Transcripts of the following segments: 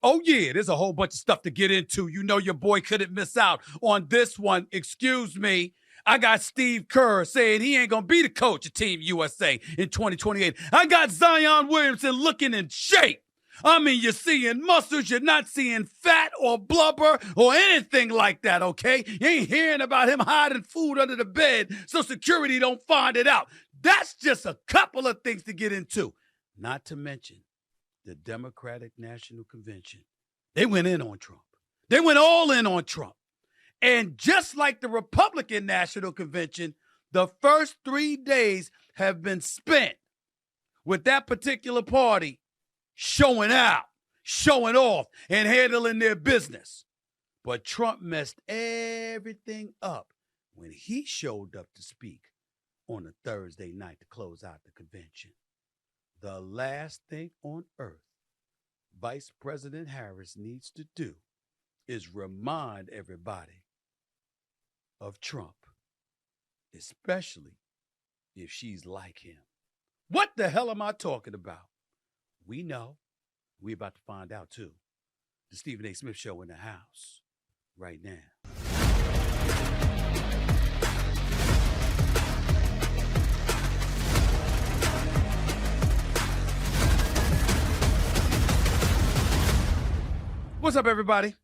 Oh, yeah, there's a whole bunch of stuff to get into. You know your boy couldn't miss out on this one. Excuse me. I got Steve Kerr saying he ain't going to be the coach of Team USA in 2028. I got Zion Williamson looking in shape. I mean, you're seeing muscles. You're not seeing fat or blubber or anything like that, okay? You ain't hearing about him hiding food under the bed so security don't find it out. That's just a couple of things to get into. Not to mention the Democratic National Convention. They went in on Trump. They went all in on Trump. And just like the Republican National Convention, the first 3 days have been spent with that particular party showing out, showing off, and handling their business. But Trump messed everything up when he showed up to speak on a Thursday night to close out the convention. The last thing on earth Vice President Harris needs to do is remind everybody of Trump, especially if she's like him. What the hell am I talking about? We know. We're about to find out, too. The Stephen A. Smith Show in the house right now. What's up, everybody?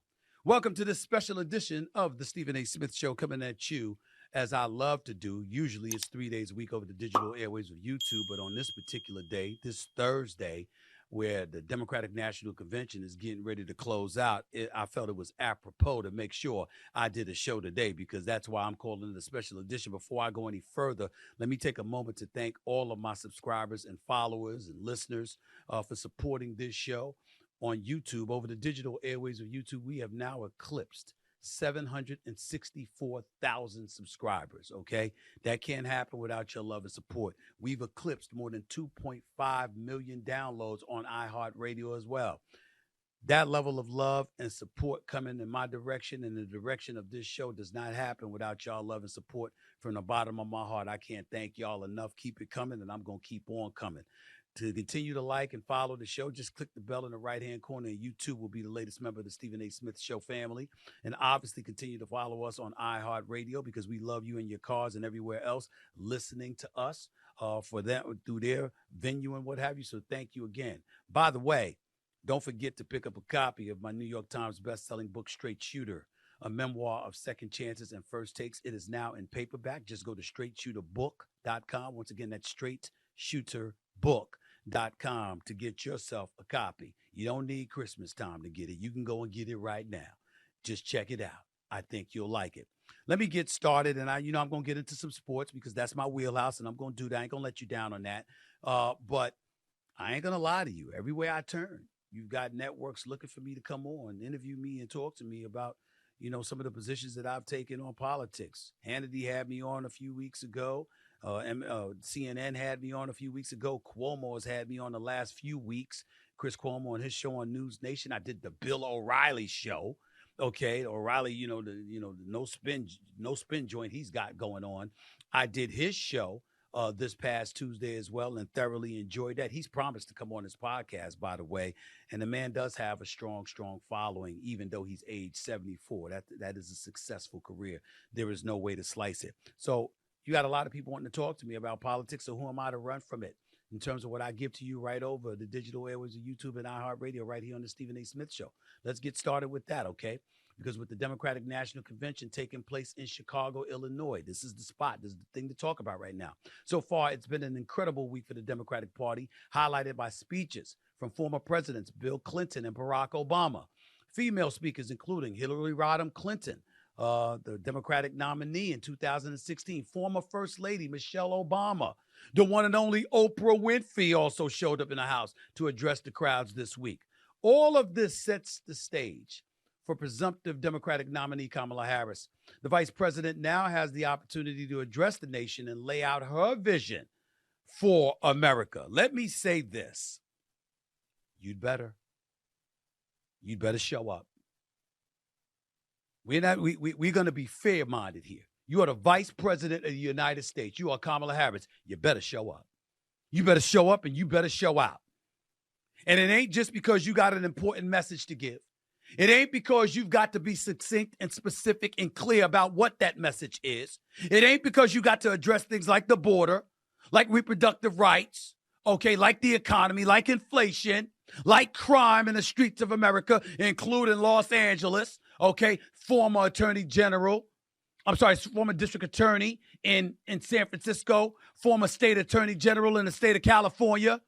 Welcome to this special edition of the Stephen A. Smith Show, coming at you as I love to do. Usually it's 3 days a week over the digital airwaves of YouTube, but on this particular day, this Thursday, where the Democratic National Convention is getting ready to close out, I felt it was apropos to make sure I did a show today, because that's why I'm calling it a special edition. Before I go any further, let me take a moment to thank all of my subscribers and followers and listeners for supporting this show on YouTube. Over the digital airways of YouTube, we have now eclipsed 764,000 subscribers, okay? That can't happen without your love and support. We've eclipsed more than 2.5 million downloads on iHeartRadio as well. That level of love and support coming in my direction and the direction of this show does not happen without y'all love and support. From the bottom of my heart, I can't thank y'all enough. Keep it coming, and I'm going to keep on coming. To continue to like and follow the show, just click the bell in the right-hand corner, and YouTube will be the latest member of the Stephen A. Smith Show family. And obviously continue to follow us on iHeartRadio, because we love you in your cars and everywhere else listening to us for that through their venue and what have you. So thank you again. By the way, don't forget to pick up a copy of my New York Times best-selling book, Straight Shooter, a memoir of second chances and first takes. It is now in paperback. Just go to straightshooterbook.com. Once again, that's straightshooterbook.com to get yourself a copy. You don't need Christmas time to get it. You can go and get it right now. Just check it out. I think you'll like it. Let me get started, and I'm going to get into some sports because that's my wheelhouse, and I'm going to do that. I ain't going to let you down on that. But I ain't going to lie to you. Everywhere I turn, you've got networks looking for me to come on, interview me, and talk to me about, some of the positions that I've taken on politics. Hannity had me on a few weeks ago. CNN had me on a few weeks ago. Cuomo has had me on the last few weeks. Chris Cuomo on his show on News Nation. I did the Bill O'Reilly show. Okay, O'Reilly, the no spin joint he's got going on. I did his show this past Tuesday as well, and thoroughly enjoyed that. He's promised to come on his podcast, by the way, and the man does have a strong following, even though he's age 74. That is a successful career. There is no way to slice it. So you got a lot of people wanting to talk to me about politics, so who am I to run from it in terms of what I give to you right over the digital airwaves of YouTube and iHeartRadio right here on the Stephen A. Smith Show? Let's get started with that, okay? Because with the Democratic National Convention taking place in Chicago, Illinois, this is the spot. This is the thing to talk about right now. So far, it's been an incredible week for the Democratic Party, highlighted by speeches from former presidents Bill Clinton and Barack Obama. Female speakers including Hillary Rodham Clinton, the Democratic nominee in 2016, former First Lady Michelle Obama. The one and only Oprah Winfrey also showed up in the house to address the crowds this week. All of this sets the stage for presumptive Democratic nominee Kamala Harris. The vice president now has the opportunity to address the nation and lay out her vision for America. Let me say this. You'd better show up. We're going to be fair-minded here. You are the vice president of the United States. You are Kamala Harris. You better show up. You better show up, and you better show out. And it ain't just because you got an important message to give. It ain't because you've got to be succinct and specific and clear about what that message is. It ain't because you got to address things like the border, like reproductive rights, okay, like the economy, like inflation, like crime in the streets of America, including Los Angeles, okay, former district attorney in San Francisco, former state attorney general in the state of California,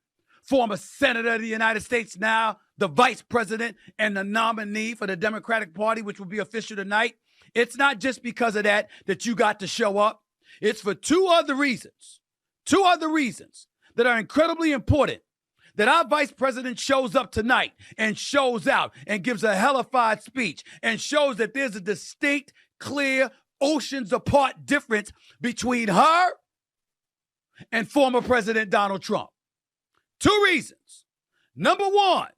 former senator of the United States, now the vice president and the nominee for the Democratic Party, which will be official tonight. It's not just because of that you got to show up. It's for two other reasons that are incredibly important, that our vice president shows up tonight and shows out and gives a hellified speech and shows that there's a distinct, clear, oceans apart difference between her and former President Donald Trump. Two reasons. Number one,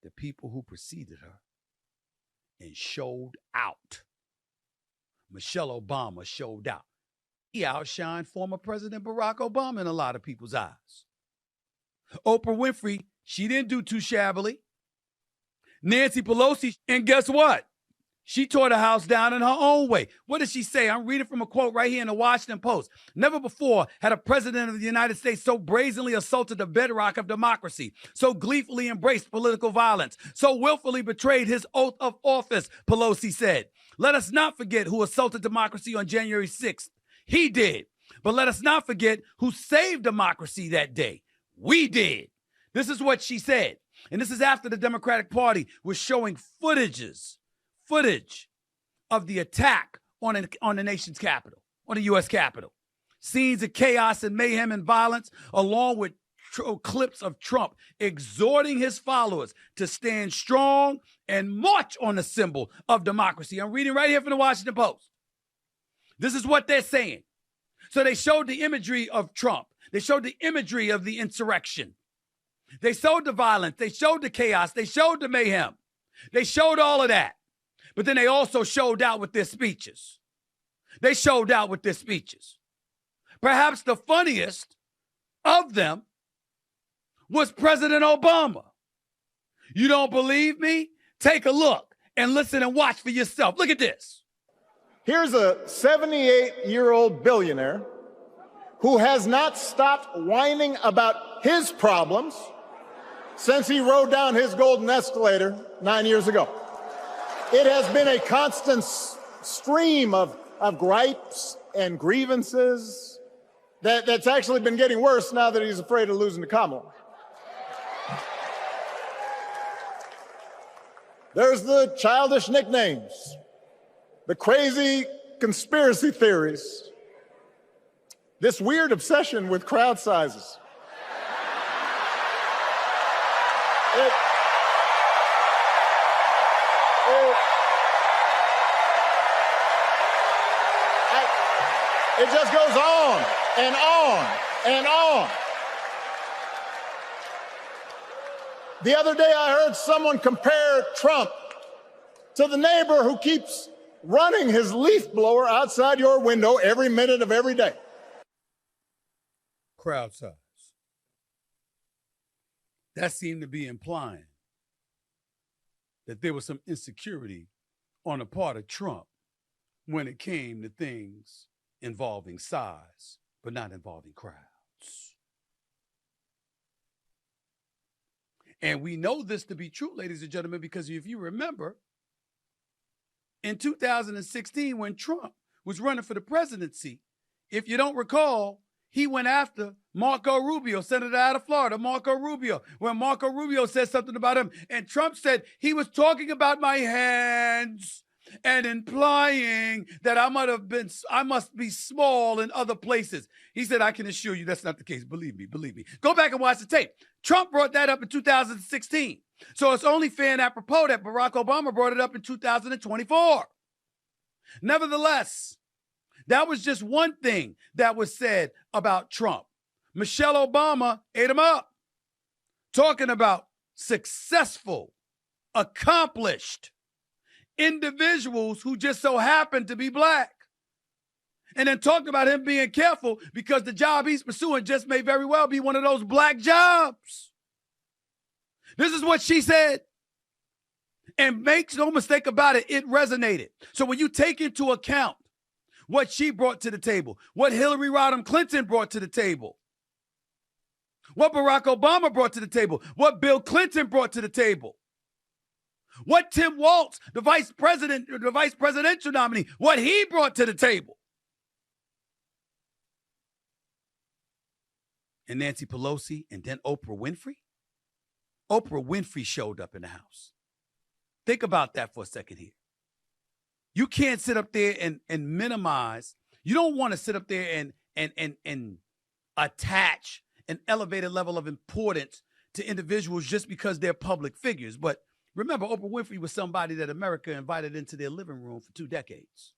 the people who preceded her and showed out. Michelle Obama showed out. He outshined former President Barack Obama in a lot of people's eyes. Oprah Winfrey, she didn't do too shabbily. Nancy Pelosi, and guess what? She tore the house down in her own way. What did she say? I'm reading from a quote right here in the Washington Post. Never before had a president of the United States so brazenly assaulted the bedrock of democracy, so gleefully embraced political violence, so willfully betrayed his oath of office, Pelosi said. Let us not forget who assaulted democracy on January 6th. He did. But let us not forget who saved democracy that day. We did. This is what she said. And this is after the Democratic Party was showing footage of the attack on the nation's capital, on the U.S. Capitol. Scenes of chaos and mayhem and violence, along with clips of Trump exhorting his followers to stand strong and march on the symbol of democracy. I'm reading right here from the Washington Post. This is what they're saying. So they showed the imagery of Trump. They showed the imagery of the insurrection. They showed the violence. They showed the chaos. They showed the mayhem. They showed all of that. But then they also showed out with their speeches. Perhaps the funniest of them was President Obama. You don't believe me? Take a look and listen and watch for yourself. Look at this. Here's a 78-year-old billionaire who has not stopped whining about his problems since he rode down his golden escalator 9 years ago. It has been a constant stream of gripes and grievances that's actually been getting worse now that he's afraid of losing to Kamala. There's the childish nicknames, the crazy conspiracy theories, this weird obsession with crowd sizes. It just goes on and on and on. The other day I heard someone compare Trump to the neighbor who keeps running his leaf blower outside your window every minute of every day. Crowd size. That seemed to be implying that there was some insecurity on the part of Trump when it came to things involving size, but not involving crowds. And we know this to be true, ladies and gentlemen, because if you remember, in 2016, when Trump was running for the presidency, if you don't recall, he went after Marco Rubio, senator out of Florida, Marco Rubio, when Marco Rubio said something about him, and Trump said he was talking about my hands and implying that I must be small in other places. He said, I can assure you that's not the case. Believe me. Go back and watch the tape. Trump brought that up in 2016. So it's only fair and apropos that Barack Obama brought it up in 2024. Nevertheless, that was just one thing that was said about Trump. Michelle Obama ate him up, talking about successful, accomplished individuals who just so happen to be black. And then talked about him being careful because the job he's pursuing just may very well be one of those black jobs. This is what she said. And make no mistake about it, it resonated. So when you take into account what she brought to the table, what Hillary Rodham Clinton brought to the table, what Barack Obama brought to the table, what Bill Clinton brought to the table, what Tim Walz, the vice presidential nominee, what he brought to the table. And Nancy Pelosi and then Oprah Winfrey. Oprah Winfrey showed up in the house. Think about that for a second here. You can't sit up there and minimize. You don't want to sit up there and attach an elevated level of importance to individuals just because they're public figures. But remember, Oprah Winfrey was somebody that America invited into their living room for 2 decades.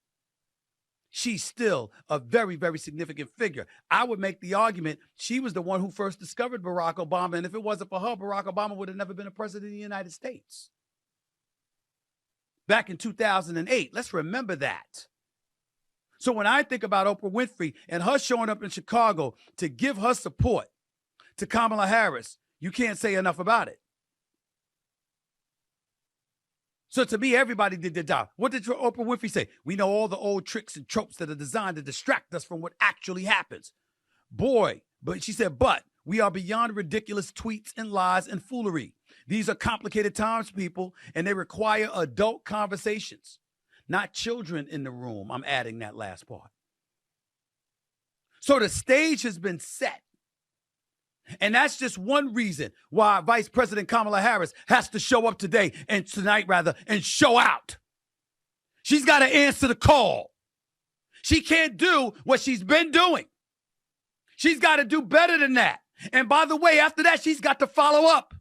She's still a very, very significant figure. I would make the argument she was the one who first discovered Barack Obama. And if it wasn't for her, Barack Obama would have never been a president of the United States. Back in 2008. Let's remember that. So when I think about Oprah Winfrey and her showing up in Chicago to give her support to Kamala Harris, you can't say enough about it. So to me, everybody did their job. What did Oprah Winfrey say? We know all the old tricks and tropes that are designed to distract us from what actually happens. Boy, but she said, but we are beyond ridiculous tweets and lies and foolery. These are complicated times, people, and they require adult conversations, not children in the room. I'm adding that last part. So the stage has been set. And that's just one reason why Vice President Kamala Harris has to show up tonight, and show out. She's got to answer the call. She can't do what she's been doing. She's got to do better than that. And by the way, after that, she's got to follow up.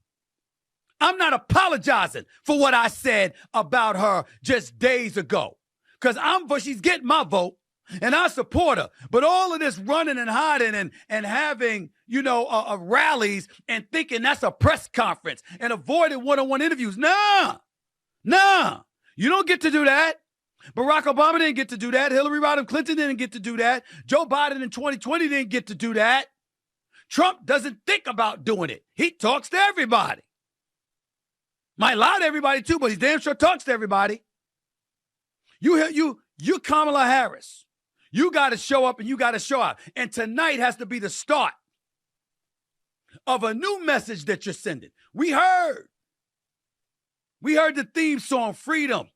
I'm not apologizing for what I said about her just days ago, because she's getting my vote and I support her. But all of this running and hiding and having, rallies and thinking that's a press conference and avoiding one-on-one interviews. Nah, you don't get to do that. Barack Obama didn't get to do that. Hillary Rodham Clinton didn't get to do that. Joe Biden in 2020 didn't get to do that. Trump doesn't think about doing it. He talks to everybody. Might lie to everybody too, but he damn sure talks to everybody. You Kamala Harris. You got to show up and you got to show out. And tonight has to be the start of a new message that you're sending. We heard the theme song, Freedom,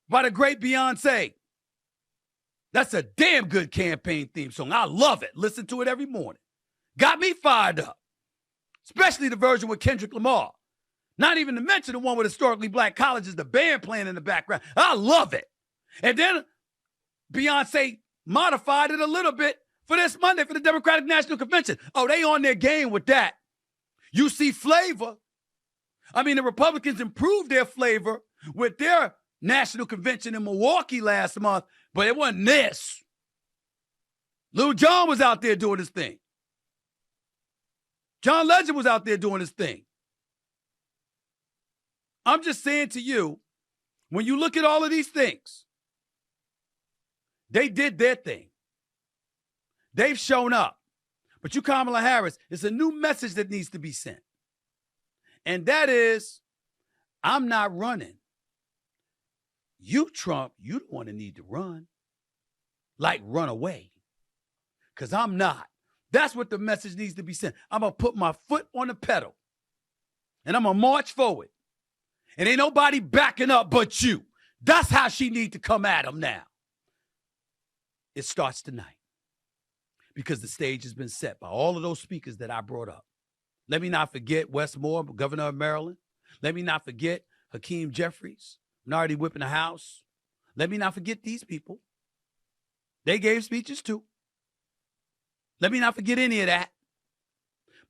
by the great Beyonce. That's a damn good campaign theme song. I love it. Listen to it every morning. Got me fired up. Especially the version with Kendrick Lamar. Not even to mention the one with historically black colleges, the band playing in the background. I love it. And then Beyonce modified it a little bit for this Monday for the Democratic National Convention. Oh, they on their game with that. You see flavor. The Republicans improved their flavor with their national convention in Milwaukee last month, but it wasn't this. Lil Jon was out there doing his thing. John Legend was out there doing his thing. I'm just saying to you, when you look at all of these things, they did their thing. They've shown up. But you, Kamala Harris, it's a new message that needs to be sent. And that is, I'm not running. You, Trump, you the one that need to run. Like run away. Because I'm not. That's what the message needs to be sent. I'm going to put my foot on the pedal. And I'm going to march forward. And ain't nobody backing up but you. That's how she need to come at him now. It starts tonight. Because the stage has been set by all of those speakers that I brought up. Let me not forget Wes Moore, governor of Maryland. Let me not forget Hakeem Jeffries, Minority Whip in the House. Let me not forget these people. They gave speeches too. Let me not forget any of that.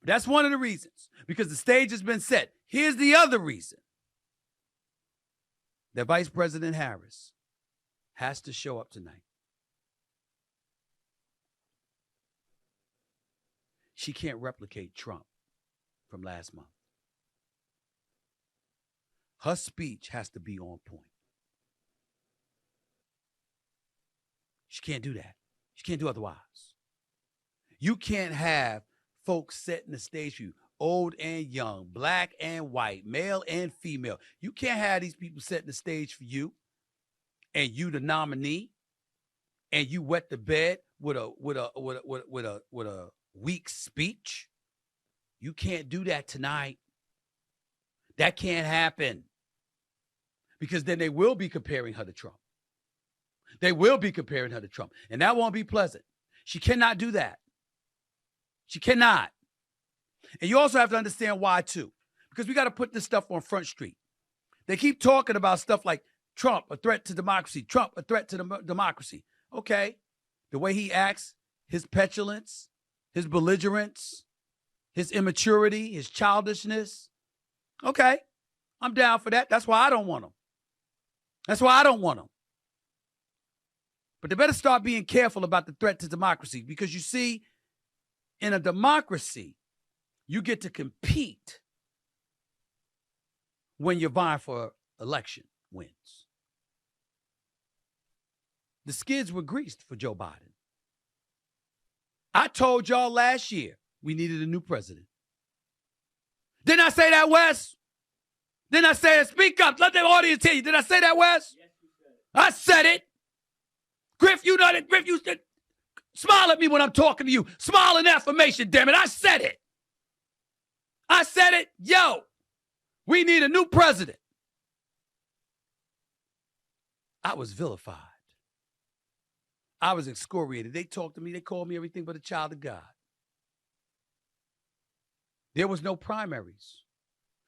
But that's one of the reasons. Because the stage has been set. Here's the other reason. That Vice President Harris has to show up tonight. She can't replicate Trump from last month. Her speech has to be on point. She can't do that. She can't do otherwise. You can't have folks setting the stage for you, old and young, black and white, male and female. You can't have these people setting the stage for you and you the nominee and you wet the bed with a weak speech. You can't do that tonight. That can't happen. Because then they will be comparing her to Trump. They will be comparing her to Trump. And that won't be pleasant. She cannot do that. She cannot. And you also have to understand why, too. Because we got to put this stuff on Front Street. They keep talking about stuff like Trump, a threat to democracy. Trump, a threat to democracy. Okay. The way he acts, his petulance, his belligerence, his immaturity, his childishness. Okay. I'm down for that. That's why I don't want him. That's why I don't want him. But they better start being careful about the threat to democracy, because you see, in a democracy, you get to compete when you're vying for election wins. The skids were greased for Joe Biden. I told y'all last year we needed a new president. Didn't I say that, Wes? Didn't I say it? Speak up. Let the audience hear you. Did I say that, Wes? Yes, you said it. I said it. Griff, you know that. Griff, you said, smile at me when I'm talking to you. Smile in affirmation, damn it. I said it. I said it. Yo, we need a new president. I was vilified. I was excoriated. They talked to me. They called me everything but a child of God. There was no primaries.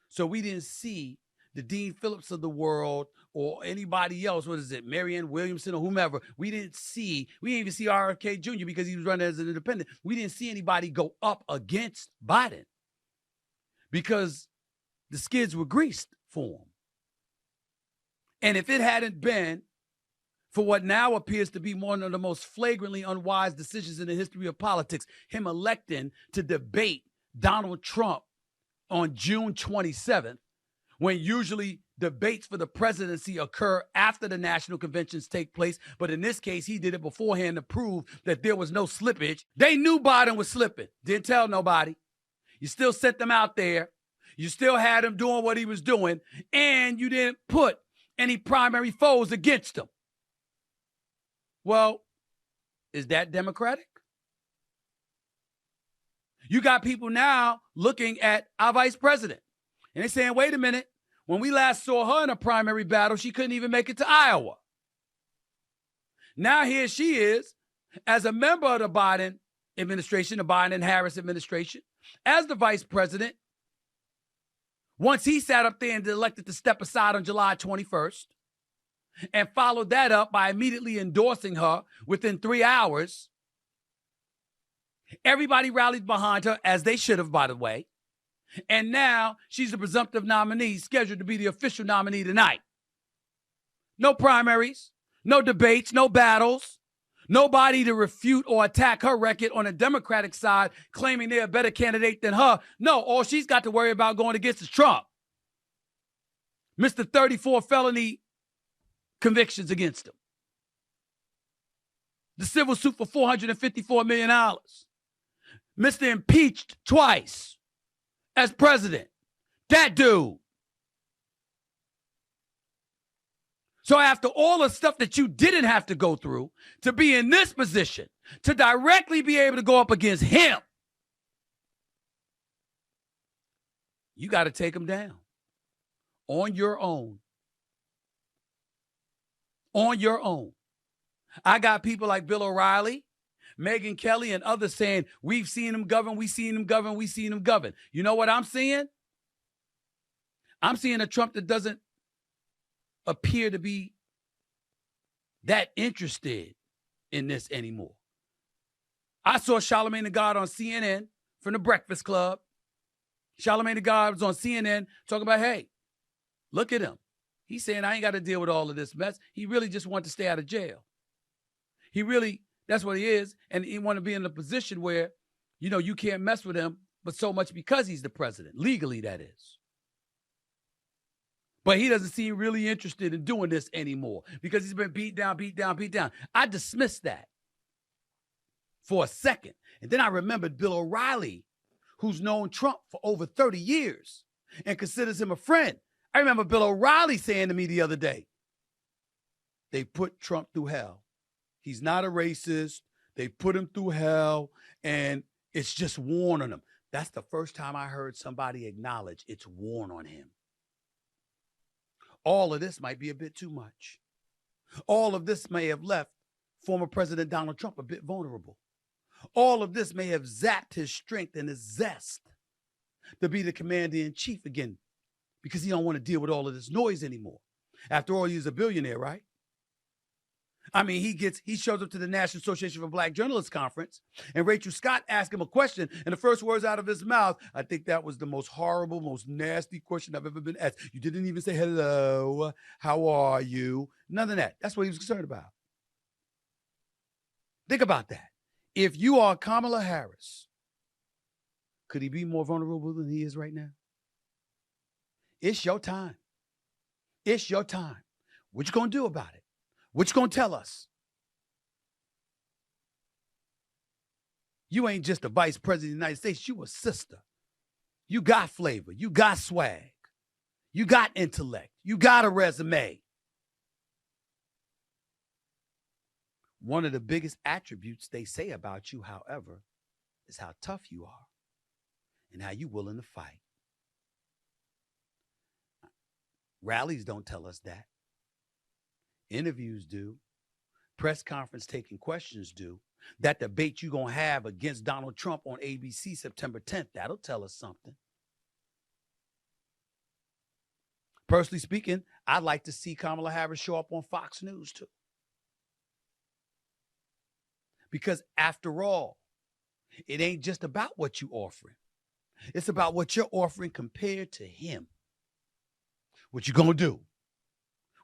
So we didn't see the Dean Phillips of the world or anybody else. What is it? Marianne Williamson or whomever. We didn't even see RFK Jr. because he was running as an independent. We didn't see anybody go up against Biden because the skids were greased for him. And if it hadn't been for what now appears to be one of the most flagrantly unwise decisions in the history of politics, him electing to debate Donald Trump on June 27th, when usually debates for the presidency occur after the national conventions take place. But in this case, he did it beforehand to prove that there was no slippage. They knew Biden was slipping. Didn't tell nobody. You still sent them out there. You still had him doing what he was doing. And you didn't put any primary foes against him. Well, is that democratic? You got people now looking at our vice president. And they're saying, wait a minute. When we last saw her in a primary battle, she couldn't even make it to Iowa. Now here she is, as a member of the Biden administration, the Biden and Harris administration, as the vice president. Once he sat up there and elected to step aside on July 21st, and followed that up by immediately endorsing her within 3 hours, everybody rallied behind her, as they should have, by the way. And now she's the presumptive nominee, scheduled to be the official nominee tonight. No primaries, no debates, no battles, nobody to refute or attack her record on the Democratic side, claiming they're a better candidate than her. No, all she's got to worry about going against is Trump. Mr. 34 felony convictions against him. The civil suit for $454 million. Mr. Impeached twice as president. That dude. So after all the stuff that you didn't have to go through to be in this position, to directly be able to go up against him, you got to take him down on your own. On your own. I got people like Bill O'Reilly, Megyn Kelly, and others saying, we've seen him govern, we've seen him govern, we've seen him govern. You know what I'm seeing? I'm seeing a Trump that doesn't appear to be that interested in this anymore. I saw Charlamagne the God on CNN from the Breakfast Club. Charlamagne the God was on CNN talking about, hey, look at him. He's saying, I ain't got to deal with all of this mess. He really just wants to stay out of jail. He really, that's what he is. And he want to be in a position where, you know, you can't mess with him, but so much because he's the president. Legally, that is. But he doesn't seem really interested in doing this anymore because he's been beat down. I dismissed that for a second. And then I remembered Bill O'Reilly who's known Trump for over 30 years and considers him a friend. I remember Bill O'Reilly saying to me the other day, they put Trump through hell. He's not a racist. They put him through hell, and it's just worn on him. That's the first time I heard somebody acknowledge it's worn on him. All of this might be a bit too much. All of this may have left former President Donald Trump a bit vulnerable. All of this may have zapped his strength and his zest to be the commander-in-chief again, because he don't want to deal with all of this noise anymore. After all, he's a billionaire, right? I mean, he shows up to the National Association for Black Journalists conference, and Rachel Scott asked him a question, and the first words out of his mouth, I think that was the most horrible, most nasty question I've ever been asked. You didn't even say hello, how are you? None of that. That's what he was concerned about. Think about that. If you are Kamala Harris, could he be more vulnerable than he is right now? It's your time. It's your time. What you gonna do about it? What you gonna tell us? You ain't just a vice president of the United States. You a sister. You got flavor. You got swag. You got intellect. You got a resume. One of the biggest attributes they say about you, however, is how tough you are and how you willing to fight. Rallies don't tell us that. Interviews do. Press conference taking questions do. That debate you're going to have against Donald Trump on ABC September 10th, that'll tell us something. Personally speaking, I'd like to see Kamala Harris show up on Fox News too. Because after all, it ain't just about what you're offering. It's about what you're offering compared to him. What you gonna do?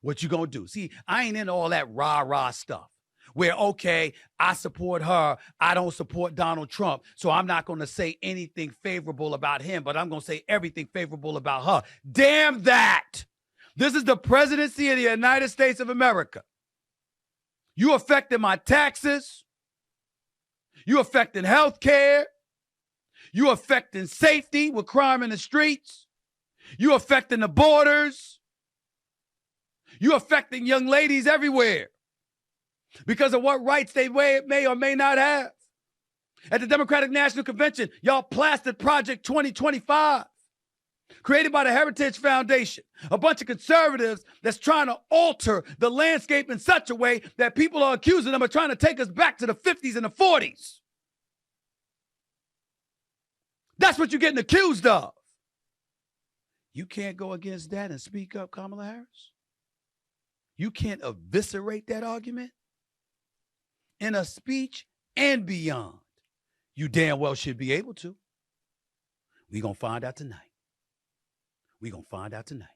What you gonna do? See, I ain't into all that rah-rah stuff where, okay, I support her, I don't support Donald Trump, so I'm not gonna say anything favorable about him, but I'm gonna say everything favorable about her. Damn that! This is the presidency of the United States of America. You affecting my taxes. You affecting health care. You affecting safety with crime in the streets. You affecting the borders. You affecting young ladies everywhere because of what rights they may or may not have. At the Democratic National Convention, y'all plastered Project 2025, created by the Heritage Foundation, a bunch of conservatives that's trying to alter the landscape in such a way that people are accusing them of trying to take us back to the 50s and the 40s. That's what you're getting accused of. You can't go against that and speak up, Kamala Harris. You can't eviscerate that argument in a speech and beyond. You damn well should be able to. We're going to find out tonight. We're going to find out tonight.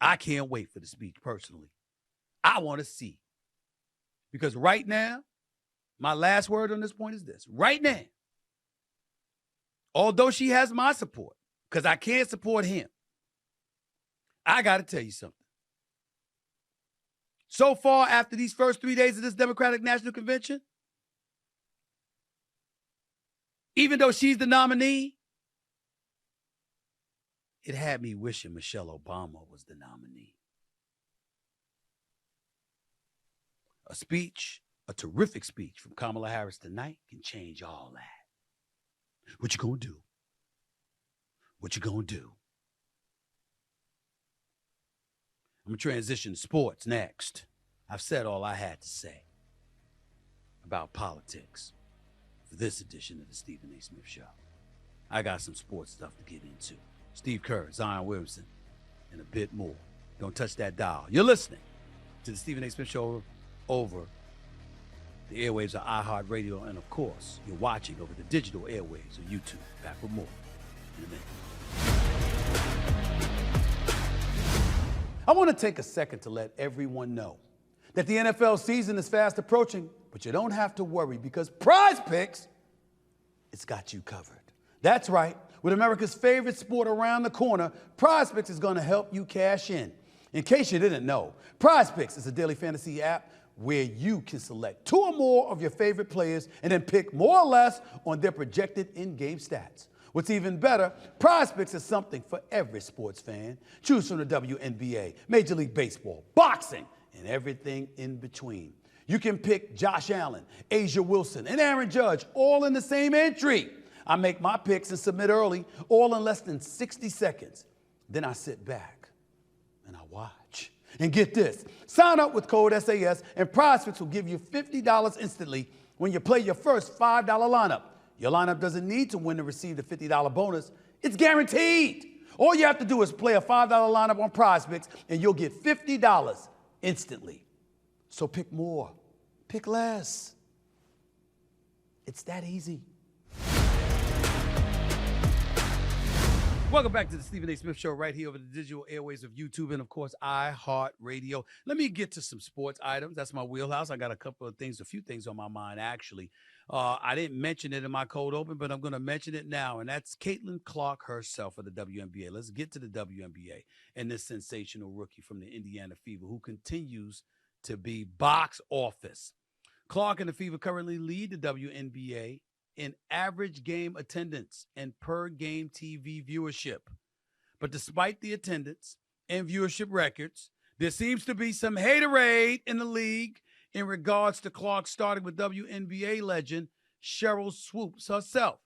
I can't wait for the speech personally. I want to see. Because right now, my last word on this point is this. Right now, although she has my support, because I can't support him, I got to tell you something. So far, after these first 3 days of this Democratic National Convention, even though she's the nominee, it had me wishing Michelle Obama was the nominee. A speech, a terrific speech from Kamala Harris tonight can change all that. What you gonna do? What you gonna do? I'm gonna transition to sports next. I've said all I had to say about politics for this edition of the Stephen A. Smith Show. I got some sports stuff to get into. Steve Kerr, Zion Williamson, and a bit more. Don't touch that dial. You're listening to the Stephen A. Smith Show over the airwaves of iHeartRadio, and of course, you're watching over the digital airwaves of YouTube. Back with more in a minute. I want to take a second to let everyone know that the NFL season is fast approaching, but you don't have to worry because PrizePicks, it's got you covered. That's right. With America's favorite sport around the corner, PrizePicks is going to help you cash in. In case you didn't know, PrizePicks is a daily fantasy app where you can select 2 or more of your favorite players and then pick more or less on their projected in-game stats. What's even better, PrizePicks is something for every sports fan. Choose from the WNBA, Major League Baseball, boxing, and everything in between. You can pick Josh Allen, Asia Wilson, and Aaron Judge all in the same entry. I make my picks and submit early, all in less than 60 seconds. Then I sit back and I watch. And get this, sign up with code SAS and PrizePicks will give you $50 instantly when you play your first $5 lineup. Your lineup doesn't need to win to receive the $50 bonus. It's guaranteed. All you have to do is play a $5 lineup on PrizePicks and you'll get $50 instantly. So pick more, pick less. It's that easy. Welcome back to the Stephen A. Smith Show right here over the digital airways of YouTube and, of course, iHeartRadio. Let me get to some sports items. That's my wheelhouse. I got a few things on my mind, actually. I didn't mention it in my cold open, but I'm going to mention it now, and that's Caitlin Clark herself of the WNBA. Let's get to the WNBA and this sensational rookie from the Indiana Fever who continues to be box office. Clark and the Fever currently lead the WNBA in average game attendance and per game TV viewership. But despite the attendance and viewership records, there seems to be some haterade in the league in regards to Clark starting with WNBA legend Sheryl Swoopes herself.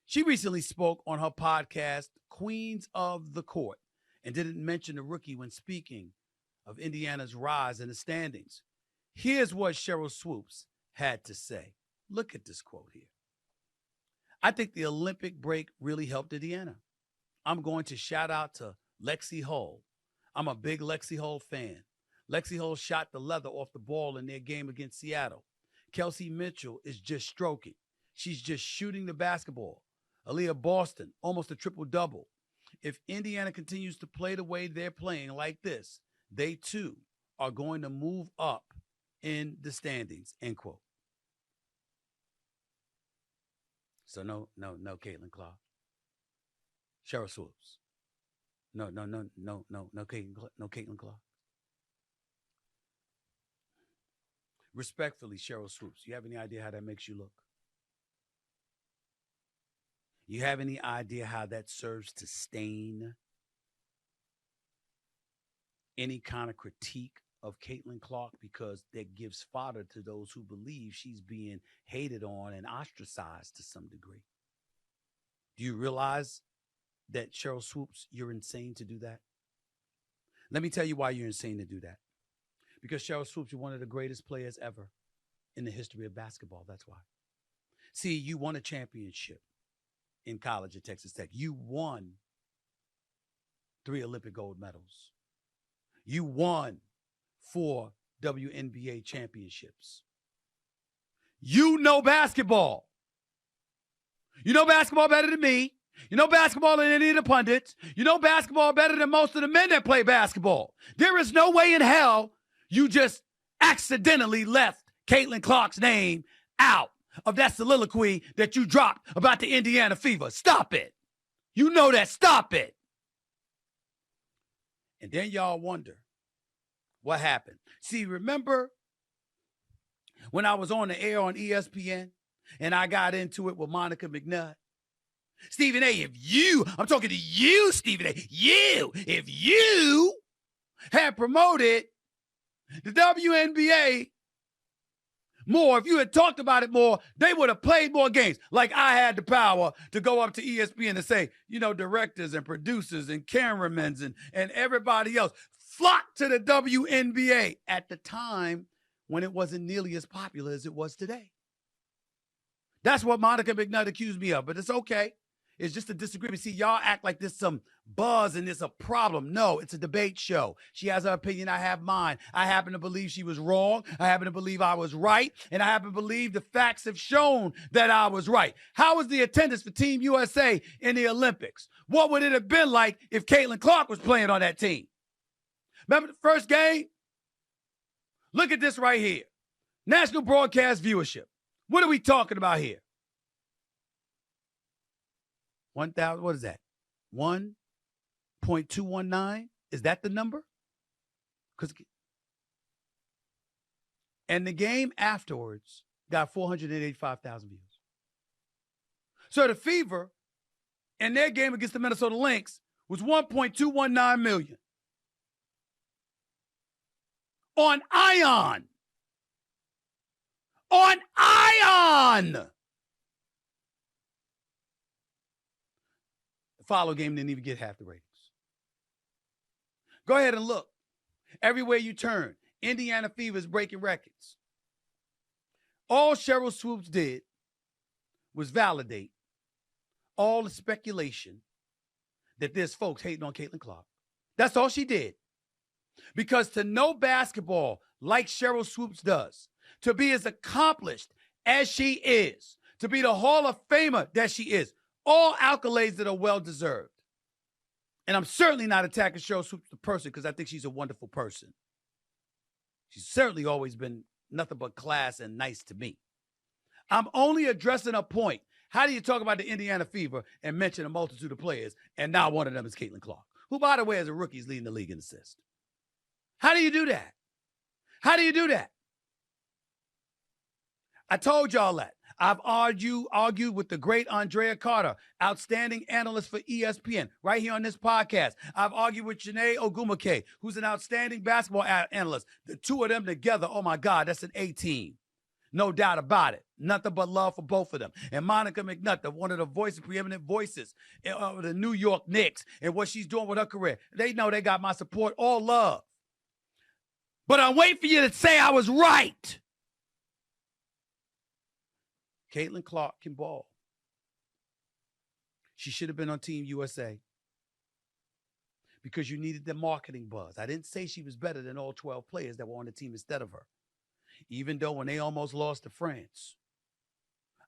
She recently spoke on her podcast, Queens of the Court, and didn't mention the rookie when speaking of Indiana's rise in the standings. Here's what Sheryl Swoopes had to say. Look at this quote here. I think the Olympic break really helped Indiana. I'm going to shout out to Lexi Hull. I'm a big Lexi Hull fan. Lexi Hull shot the leather off the ball in their game against Seattle. Kelsey Mitchell is just stroking. She's just shooting the basketball. Aaliyah Boston, almost a triple-double. If Indiana continues to play the way they're playing like this, they too are going to move up in the standings, end quote. So no, Caitlin Clark. Sheryl Swoopes. No, Caitlin Clark. Respectfully, Sheryl Swoopes, you have any idea how that makes you look? You have any idea how that serves to stain any kind of critique of Caitlin Clark, because that gives fodder to those who believe she's being hated on and ostracized to some degree? Do you realize that, Sheryl Swoopes, you're insane to do that? Let me tell you why you're insane to do that. Because Sheryl Swoopes, you're one of the greatest players ever in the history of basketball. That's why. See, you won a championship in college at Texas Tech. You won 3 Olympic gold medals. You won 4 WNBA championships. You know basketball. You know basketball better than me. You know basketball than any of the pundits. You know basketball better than most of the men that play basketball. There is no way in hell you just accidentally left Caitlin Clark's name out of that soliloquy that you dropped about the Indiana Fever. Stop it. You know that. Stop it. And then y'all wonder what happened. See, remember when I was on the air on ESPN and I got into it with Monica McNutt? Stephen A., I'm talking to you, Stephen A., if you had promoted the WNBA more, if you had talked about it more, they would have played more games. Like I had the power to go up to ESPN and say, directors and producers and cameramans and everybody else flocked to the WNBA at the time when it wasn't nearly as popular as it was today. That's what Monica McNutt accused me of, but it's okay. It's just a disagreement. See, y'all act like there's some buzz and there's a problem. No, it's a debate show. She has her opinion. I have mine. I happen to believe she was wrong. I happen to believe I was right. And I happen to believe the facts have shown that I was right. How was the attendance for Team USA in the Olympics? What would it have been like if Caitlin Clark was playing on that team? Remember the first game? Look at this right here. National broadcast viewership. What are we talking about here? 1,000, what is that? 1.219? Is that the number? Because And the game afterwards got 485,000 views. So the Fever in their game against the Minnesota Lynx was 1.219 million. On Ion. On Ion. The follow game didn't even get half the ratings. Go ahead and look. Everywhere you turn, Indiana Fever is breaking records. All Sheryl Swoopes did was validate all the speculation that there's folks hating on Caitlin Clark. That's all she did. Because to know basketball like Sheryl Swoopes does, to be as accomplished as she is, to be the Hall of Famer that she is, all accolades that are well-deserved. And I'm certainly not attacking Sheryl Swoopes the person because I think she's a wonderful person. She's certainly always been nothing but class and nice to me. I'm only addressing a point. How do you talk about the Indiana Fever and mention a multitude of players and now one of them is Caitlin Clark, who, by the way, as a rookie is leading the league in assists? How do you do that? How do you do that? I told y'all that. I've argued with the great Andrea Carter, outstanding analyst for ESPN, right here on this podcast. I've argued with Janae Ogumake, who's an outstanding basketball analyst. The two of them together, oh my God, that's an A team. No doubt about it. Nothing but love for both of them. And Monica McNutt, one of the preeminent voices of the New York Knicks and what she's doing with her career. They know they got my support, all love. But I'm waiting for you to say I was right. Caitlin Clark can ball. She should have been on Team USA because you needed the marketing buzz. I didn't say she was better than all 12 players that were on the team instead of her. Even though when they almost lost to France,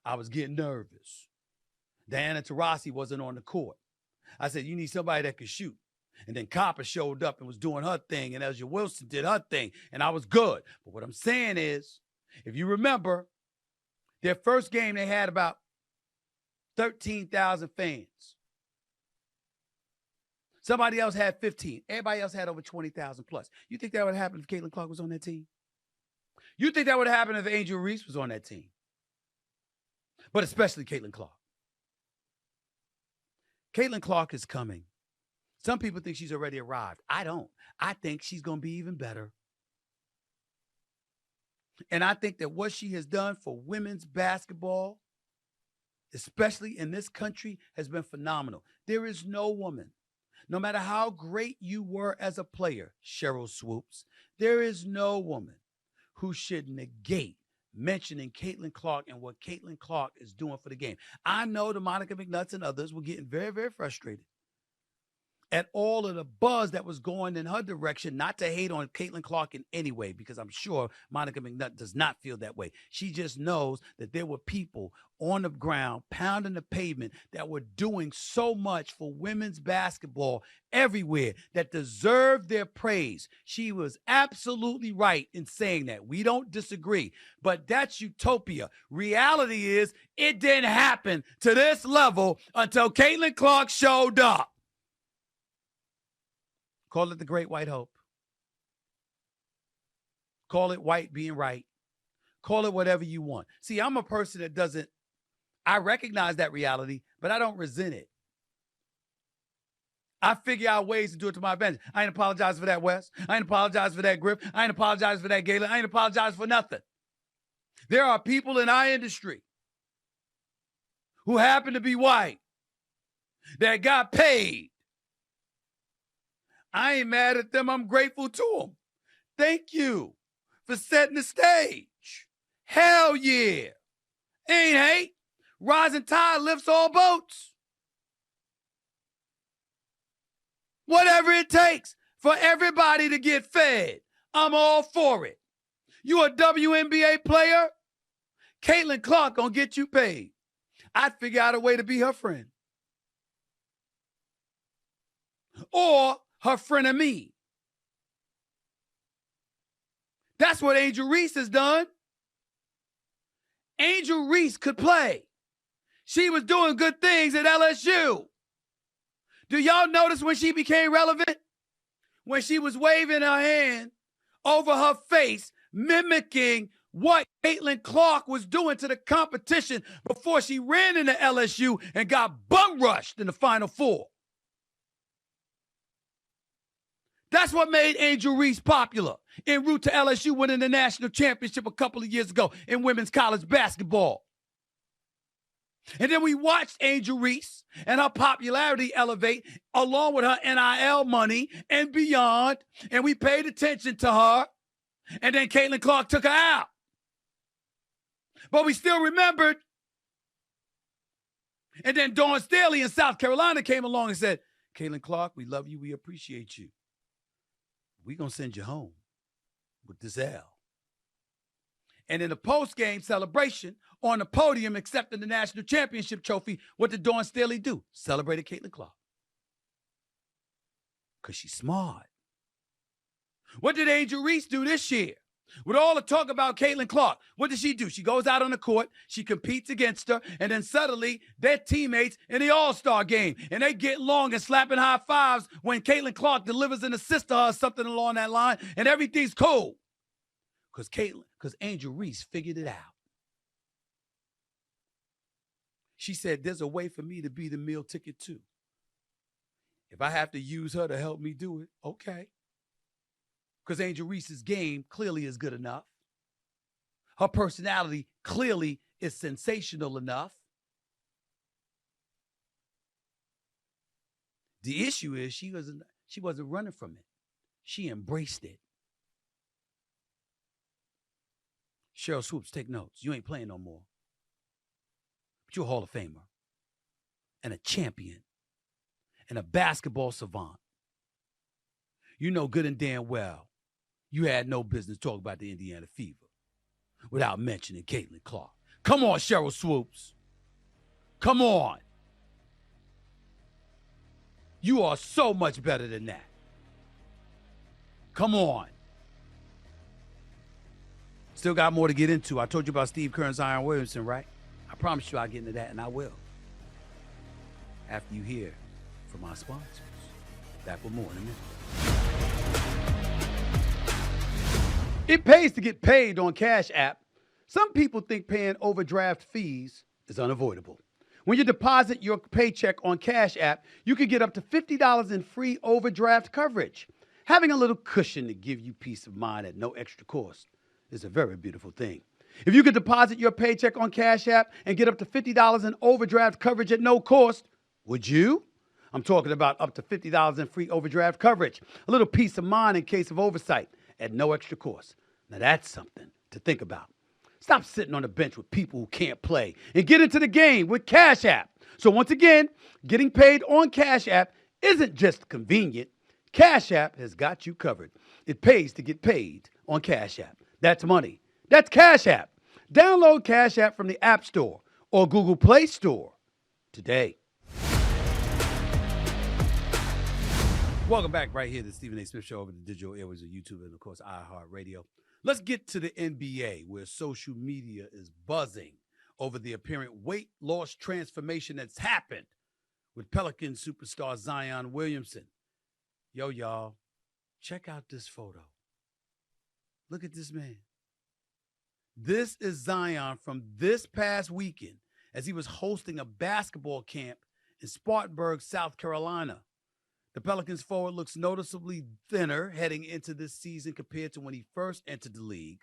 I was getting nervous. Diana Taurasi wasn't on the court. I said, you need somebody that could shoot. And then Copper showed up and was doing her thing, and Elja Wilson did her thing, and I was good. But what I'm saying is, if you remember, their first game, they had about 13,000 fans. Somebody else had 15. Everybody else had over 20,000 plus. You think that would happen if Caitlin Clark was on that team? You think that would happen if Angel Reese was on that team? But especially Caitlin Clark. Caitlin Clark is coming. Some people think she's already arrived. I don't. I think she's going to be even better. And I think that what she has done for women's basketball, especially in this country, has been phenomenal. There is no woman, no matter how great you were as a player, Sheryl Swoopes, there is no woman who should negate mentioning Caitlin Clark and what Caitlin Clark is doing for the game. I know the Monica McNutts and others were getting very, very frustrated at all of the buzz that was going in her direction, not to hate on Caitlin Clark in any way, because I'm sure Monica McNutt does not feel that way. She just knows that there were people on the ground pounding the pavement that were doing so much for women's basketball everywhere that deserved their praise. She was absolutely right in saying that. We don't disagree, but that's utopia. Reality is it didn't happen to this level until Caitlin Clark showed up. Call it the Great White Hope. Call it white being right. Call it whatever you want. See, I'm a person that doesn't, I recognize that reality, but I don't resent it. I figure out ways to do it to my advantage. I ain't apologize for that, Wes. I ain't apologize for that, Griff. I ain't apologize for that, Galen. I ain't apologize for nothing. There are people in our industry who happen to be white that got paid. I ain't mad at them. I'm grateful to them. Thank you for setting the stage. Hell yeah. Ain't hate. Rising tide lifts all boats. Whatever it takes for everybody to get fed, I'm all for it. You a WNBA player? Caitlin Clark gonna get you paid. I'd figure out a way to be her friend. Or her friend of me. That's what Angel Reese has done. Angel Reese could play. She was doing good things at LSU. Do y'all notice when she became relevant? When she was waving her hand over her face, mimicking what Caitlin Clark was doing to the competition before she ran into LSU and got bum rushed in the Final Four. That's what made Angel Reese popular en route to LSU winning the national championship a couple of years ago in women's college basketball. And then we watched Angel Reese and her popularity elevate along with her NIL money and beyond. And we paid attention to her. And then Caitlin Clark took her out. But we still remembered. And then Dawn Staley in South Carolina came along and said, Caitlin Clark, we love you. We appreciate you. We're going to send you home with this L. And in the post-game celebration on the podium accepting the national championship trophy, what did Dawn Staley do? Celebrated Caitlin Clark. Because she's smart. What did Angel Reese do this year? With all the talk about Caitlin Clark, what does she do? She goes out on the court, she competes against her, and then suddenly they're teammates in the All-Star game. And they get long and slapping high fives when Caitlin Clark delivers an assist to her or something along that line, and everything's cool. Because Angel Reese figured it out. She said, there's a way for me to be the meal ticket too. If I have to use her to help me do it, okay. Because Angel Reese's game clearly is good enough. Her personality clearly is sensational enough. The issue is she wasn't running from it. She embraced it. Sheryl Swoopes, take notes. You ain't playing no more. But you're a Hall of Famer and a champion and a basketball savant. You know good and damn well you had no business talking about the Indiana Fever without mentioning Caitlin Clark. Come on, Sheryl Swoopes. Come on. You are so much better than that. Come on. Still got more to get into. I told you about Steve Kerr and Zion Williamson, right? I promise you I'll get into that, and I will. After you hear from our sponsors. Back with more in a minute. It pays to get paid on Cash App. Some people think paying overdraft fees is unavoidable. When you deposit your paycheck on Cash App, you can get up to $50 in free overdraft coverage. Having a little cushion to give you peace of mind at no extra cost is a very beautiful thing. If you could deposit your paycheck on Cash App and get up to $50 in overdraft coverage at no cost, would you? I'm talking about up to $50 in free overdraft coverage. A little peace of mind in case of oversight at no extra cost. Now that's something to think about. Stop sitting on the bench with people who can't play and get into the game with Cash App. So once again, getting paid on Cash App isn't just convenient. Cash App has got you covered. It pays to get paid on Cash App. That's money. That's Cash App. Download Cash App from the App Store or Google Play Store today. Welcome back right here to the Stephen A. Smith Show over the digital airways of YouTube and, of course, iHeartRadio. Let's get to the NBA, where social media is buzzing over the apparent weight loss transformation that's happened with Pelicans superstar Zion Williamson. Yo, y'all, check out this photo. Look at this man. This is Zion from this past weekend as he was hosting a basketball camp in Spartanburg, South Carolina. The Pelicans forward looks noticeably thinner heading into this season compared to when he first entered the league.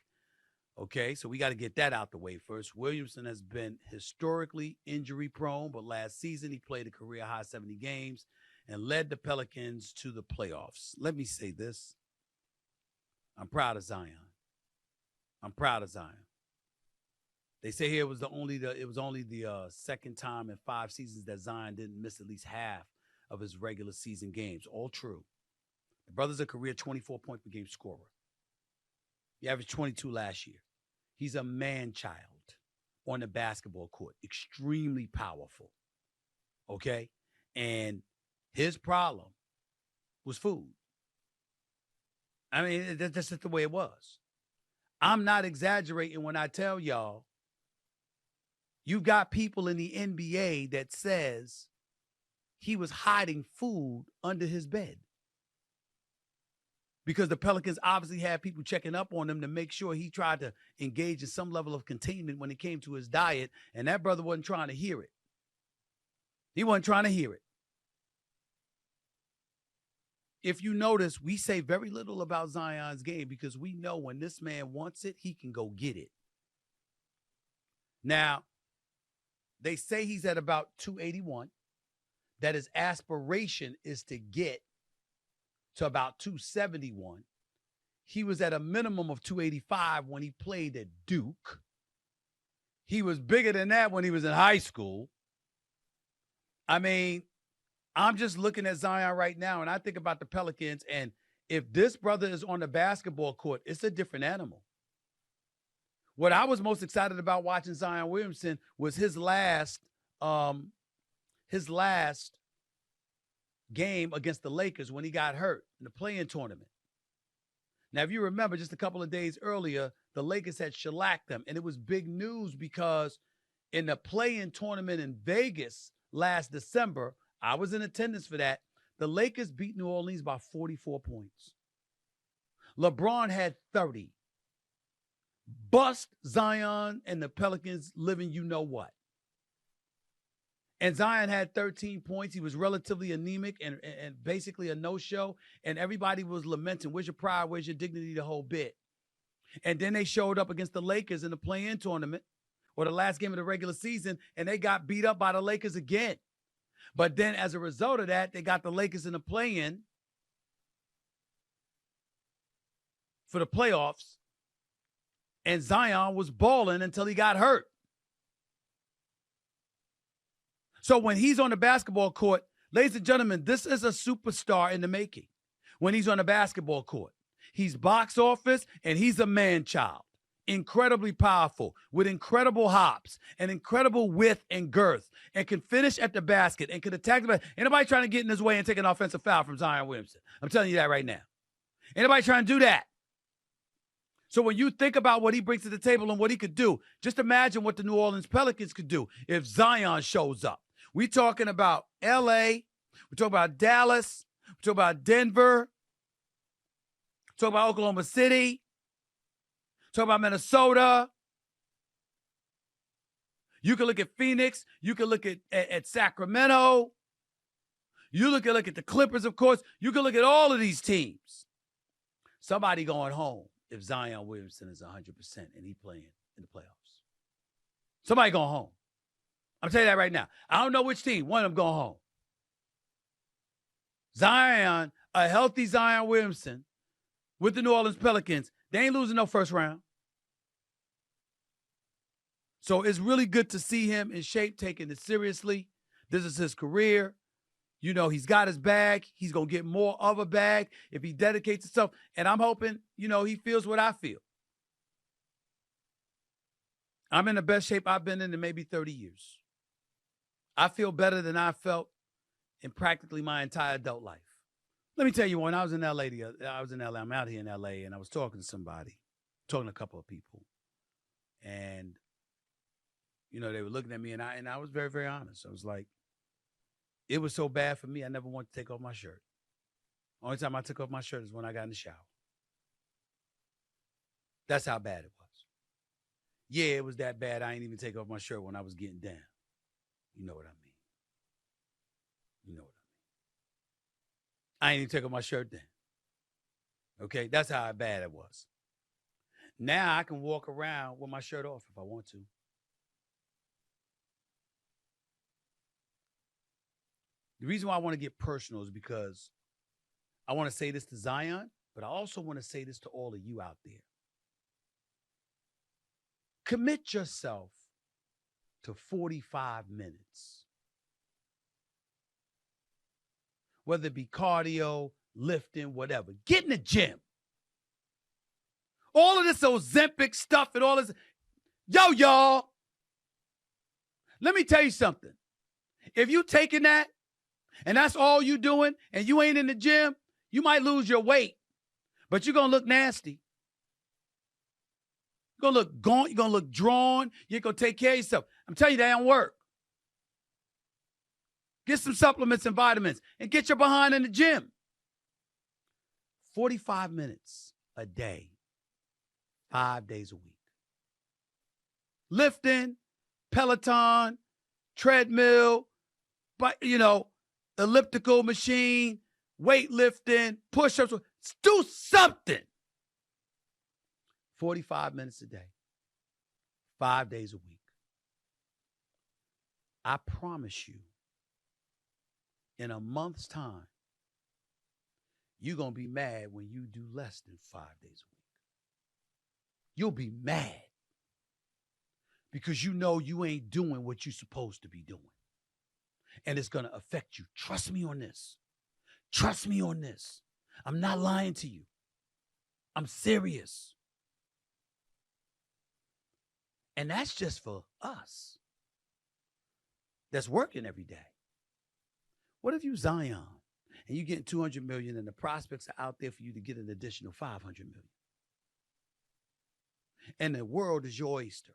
Okay, so we got to get that out the way first. Williamson has been historically injury prone, but last season he played a career high 70 games and led the Pelicans to the playoffs. Let me say this. I'm proud of Zion. I'm proud of Zion. They say here it was only the second time in 5 seasons that Zion didn't miss at least half of his regular season games. All true. The brother's a career 24-point per game scorer. He averaged 22 last year. He's a man-child on the basketball court. Extremely powerful. Okay? And his problem was food. I mean, that's just the way it was. I'm not exaggerating when I tell y'all, you've got people in the NBA that says he was hiding food under his bed. because the Pelicans obviously had people checking up on him to make sure he tried to engage in some level of containment when it came to his diet, and that brother wasn't trying to hear it. He wasn't trying to hear it. If you notice, we say very little about Zion's game because we know when this man wants it, he can go get it. Now, they say he's at about 281, that his aspiration is to get to about 271. He was at a minimum of 285 when he played at Duke. He was bigger than that when he was in high school. I mean, I'm just looking at Zion right now, and I think about the Pelicans, and if this brother is on the basketball court, it's a different animal. What I was most excited about watching Zion Williamson was his last game against the Lakers when he got hurt in the play-in tournament. Now, if you remember, just a couple of days earlier, the Lakers had shellacked them, and it was big news because in the play-in tournament in Vegas last December, I was in attendance for that, the Lakers beat New Orleans by 44 points. LeBron had 30. Bust Zion and the Pelicans living you know what. And Zion had 13 points. He was relatively anemic and basically a no-show. And everybody was lamenting, where's your pride, where's your dignity, the whole bit. And then they showed up against the Lakers in the play-in tournament or the last game of the regular season, and they got beat up by the Lakers again. But then as a result of that, they got the Lakers in the play-in for the playoffs. And Zion was balling until he got hurt. So when he's on the basketball court, ladies and gentlemen, this is a superstar in the making. When he's on the basketball court, he's box office and he's a man-child. Incredibly powerful, with incredible hops and incredible width and girth, and can finish at the basket and can attack the basket. Ain't nobody trying to get in his way and take an offensive foul from Zion Williamson. I'm telling you that right now. Ain't nobody trying to do that. So when you think about what he brings to the table and what he could do, just imagine what the New Orleans Pelicans could do if Zion shows up. We're talking about L.A., we're talking about Dallas, we're talking about Denver, we're talking about Oklahoma City, we're talking about Minnesota. You can look at Phoenix. You can look at Sacramento. You can look at the Clippers, of course. You can look at all of these teams. Somebody going home if Zion Williamson is 100% and he playing in the playoffs. Somebody going home. I'm telling you that right now. I don't know which team. One of them going home. Zion, a healthy Zion Williamson with the New Orleans Pelicans, they ain't losing no first round. So it's really good to see him in shape, taking it seriously. This is his career. You know, he's got his bag. He's going to get more of a bag if he dedicates himself. And I'm hoping, you know, he feels what I feel. I'm in the best shape I've been in maybe 30 years. I feel better than I felt in practically my entire adult life. Let me tell you, when I was in L.A., I'm out here in L.A., and I was talking to somebody, talking to a couple of people. And, you know, they were looking at me, and I was very, very honest. I was like, it was so bad for me, I never wanted to take off my shirt. Only time I took off my shirt is when I got in the shower. That's how bad it was. Yeah, it was that bad. I ain't even take off my shirt when I was getting down. You know what I mean. You know what I mean. I ain't even take off my shirt then. Okay, that's how bad it was. Now I can walk around with my shirt off if I want to. The reason why I want to get personal is because I want to say this to Zion, but I also want to say this to all of you out there. Commit yourself to 45 minutes. Whether it be cardio, lifting, whatever. Get in the gym. All of this Ozempic stuff and all this. Yo, y'all. Let me tell you something. If you taking that and that's all you doing and you ain't in the gym, you might lose your weight, but you're going to look nasty. You're going to look gaunt. You're going to look drawn. You're going to take care of yourself. I'm telling you, that don't work. Get some supplements and vitamins and get your behind in the gym. 45 minutes a day, 5 days a week. Lifting, Peloton, treadmill, but elliptical machine, weightlifting, push-ups. Do something. 45 minutes a day, 5 days a week. I promise you, in a month's time, you're going to be mad when you do less than 5 days a week. You'll be mad because you know you ain't doing what you're supposed to be doing. And it's going to affect you. Trust me on this. Trust me on this. I'm not lying to you. I'm serious. And that's just for us that's working every day. What if you Zion and you get 200 million and the prospects are out there for you to get an additional 500 million? And the world is your oyster.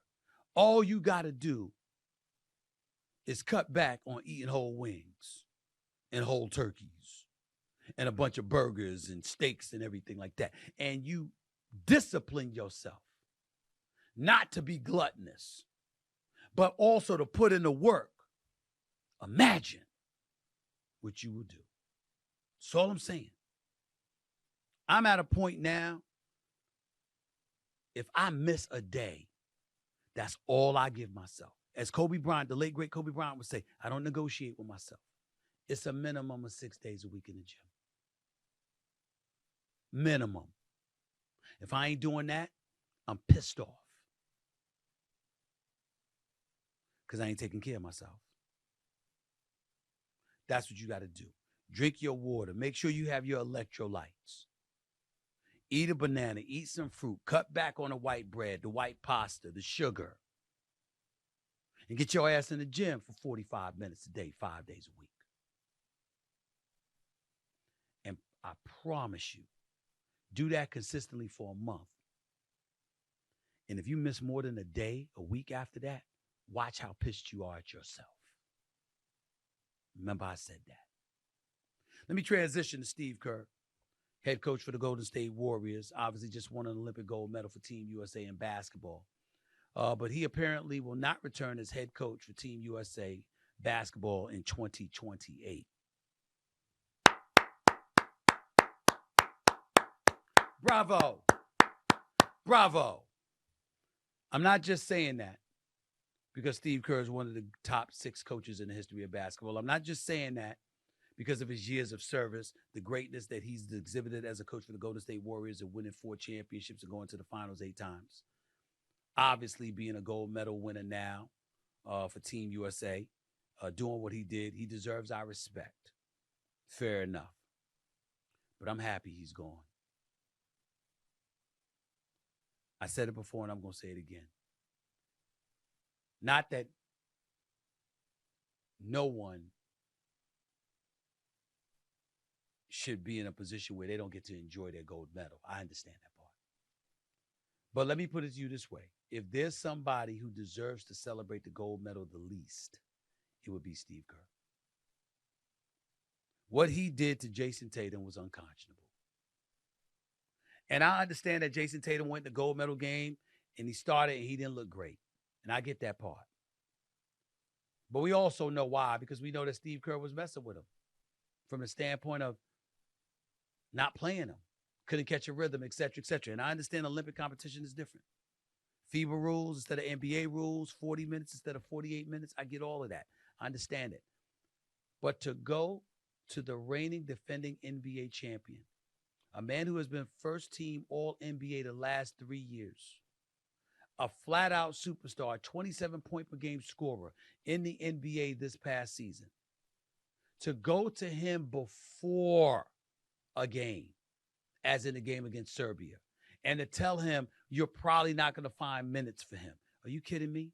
All you got to do is cut back on eating whole wings and whole turkeys and a bunch of burgers and steaks and everything like that. And you discipline yourself not to be gluttonous, but also to put in the work. Imagine what you would do. That's all I'm saying. I'm at a point now, if I miss a day, that's all I give myself. As Kobe Bryant, the late, great Kobe Bryant would say, I don't negotiate with myself. It's a minimum of 6 days a week in the gym. Minimum. If I ain't doing that, I'm pissed off. Because I ain't taking care of myself. That's what you got to do. Drink your water. Make sure you have your electrolytes. Eat a banana. Eat some fruit. Cut back on the white bread, the white pasta, the sugar. And get your ass in the gym for 45 minutes a day, 5 days a week. And I promise you, do that consistently for a month. And if you miss more than a day, a week after that, watch how pissed you are at yourself. Remember I said that. Let me transition to Steve Kerr, head coach for the Golden State Warriors. Obviously just won an Olympic gold medal for Team USA in basketball. But he apparently will not return as head coach for Team USA basketball in 2028. Bravo. Bravo. I'm not just saying that because Steve Kerr is one of the top 6 coaches in the history of basketball. I'm not just saying that because of his years of service, the greatness that he's exhibited as a coach for the Golden State Warriors and winning 4 championships and going to the finals 8 times. Obviously being a gold medal winner now for Team USA, doing what he did, he deserves our respect. Fair enough. But I'm happy he's gone. I said it before and I'm going to say it again. Not that no one should be in a position where they don't get to enjoy their gold medal. I understand that part. But let me put it to you this way. If there's somebody who deserves to celebrate the gold medal the least, it would be Steve Kerr. What he did to Jason Tatum was unconscionable. And I understand that Jason Tatum went to the gold medal game and he started and he didn't look great. And I get that part. But we also know why, because we know that Steve Kerr was messing with him from the standpoint of not playing him, couldn't catch a rhythm, et cetera, et cetera. And I understand Olympic competition is different. FIBA rules instead of NBA rules, 40 minutes instead of 48 minutes. I get all of that. I understand it. But to go to the reigning defending NBA champion, a man who has been first team All-NBA the last 3 years, a flat-out superstar, 27-point-per-game scorer in the NBA this past season, to go to him before a game, as in the game against Serbia, and to tell him you're probably not going to find minutes for him. Are you kidding me?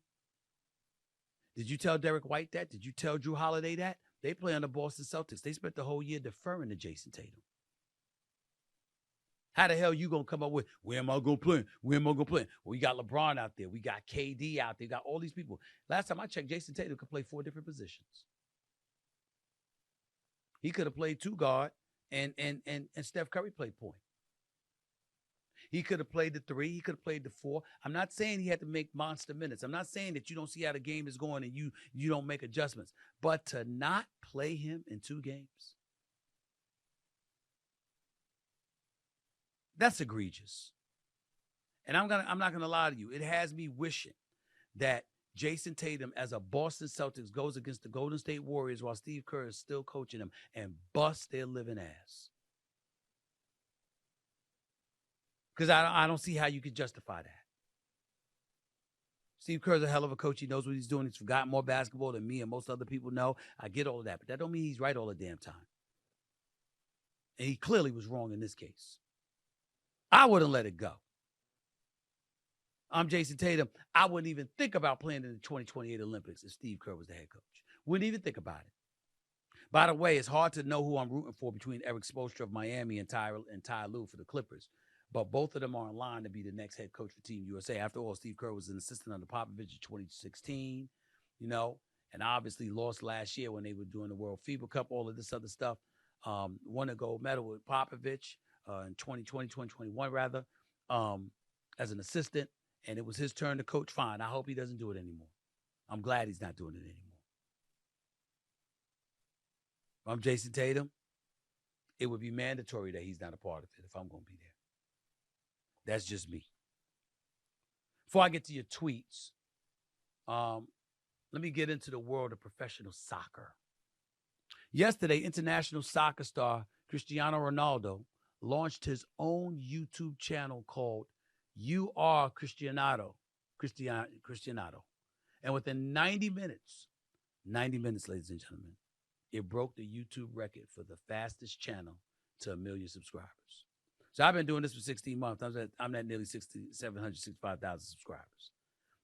Did you tell Derek White that? Did you tell Drew Holiday that? They play on the Boston Celtics. They spent the whole year deferring to Jason Tatum. How the hell you going to come up with, where am I going to play? Where am I going to play? Well, we got LeBron out there. We got KD out there. We got all these people. Last time I checked, Jason Tatum could play 4 different positions. He could have played 2 guard and Steph Curry played point. He could have played the 3. He could have played the 4. I'm not saying he had to make monster minutes. I'm not saying that you don't see how the game is going and you don't make adjustments. But to not play him in 2 games, that's egregious. And I'm not gonna lie to you. It has me wishing that Jason Tatum, as a Boston Celtics, goes against the Golden State Warriors while Steve Kerr is still coaching them and busts their living ass. Because I don't see how you could justify that. Steve Kerr's a hell of a coach. He knows what he's doing. He's forgotten more basketball than me and most other people know. I get all of that, but that don't mean he's right all the damn time. And he clearly was wrong in this case. I wouldn't let it go. I'm Jason Tatum. I wouldn't even think about playing in the 2028 Olympics if Steve Kerr was the head coach. Wouldn't even think about it. By the way, it's hard to know who I'm rooting for between Eric Spoelstra of Miami and Ty Lue for the Clippers. But both of them are in line to be the next head coach for Team USA. After all, Steve Kerr was an assistant under Popovich in 2016, and obviously lost last year when they were doing the World FIBA Cup, all of this other stuff. Won a gold medal with Popovich in 2021 rather, as an assistant. And it was his turn to coach. Fine. I hope he doesn't do it anymore. I'm glad he's not doing it anymore. If I'm Jason Tatum, it would be mandatory that he's not a part of it if I'm going to be there. That's just me. Before I get to your tweets, let me get into the world of professional soccer. Yesterday, international soccer star Cristiano Ronaldo launched his own YouTube channel called You Are Cristiano. And within 90 minutes, ladies and gentlemen, it broke the YouTube record for the fastest channel to 1 million subscribers. So I've been doing this for 16 months. I'm at nearly 765,000 subscribers.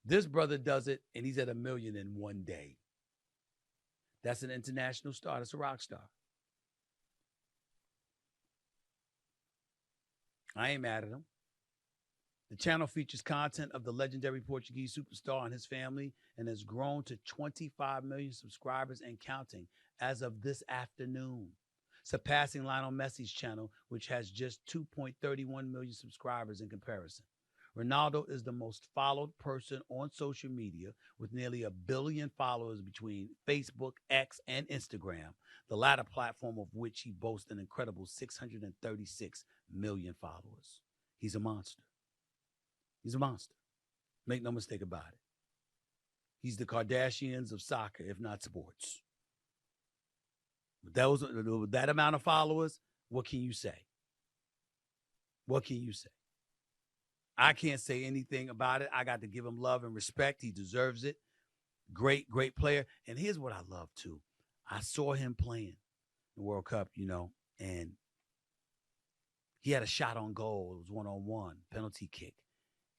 This brother does it, and he's at 1 million in one day. That's an international star. That's a rock star. I ain't mad at him. The channel features content of the legendary Portuguese superstar and his family and has grown to 25 million subscribers and counting as of this afternoon, surpassing Lionel Messi's channel, which has just 2.31 million subscribers in comparison. Ronaldo is the most followed person on social media with nearly 1 billion followers between Facebook, X, and Instagram, the latter platform of which he boasts an incredible 636 million followers. He's a monster. He's a monster. Make no mistake about it. He's the Kardashians of soccer, if not sports. With that amount of followers, what can you say? What can you say? I can't say anything about it. I got to give him love and respect. He deserves it. Great, great player. And here's what I love, too. I saw him playing the World Cup, and he had a shot on goal. It was one-on-one, penalty kick,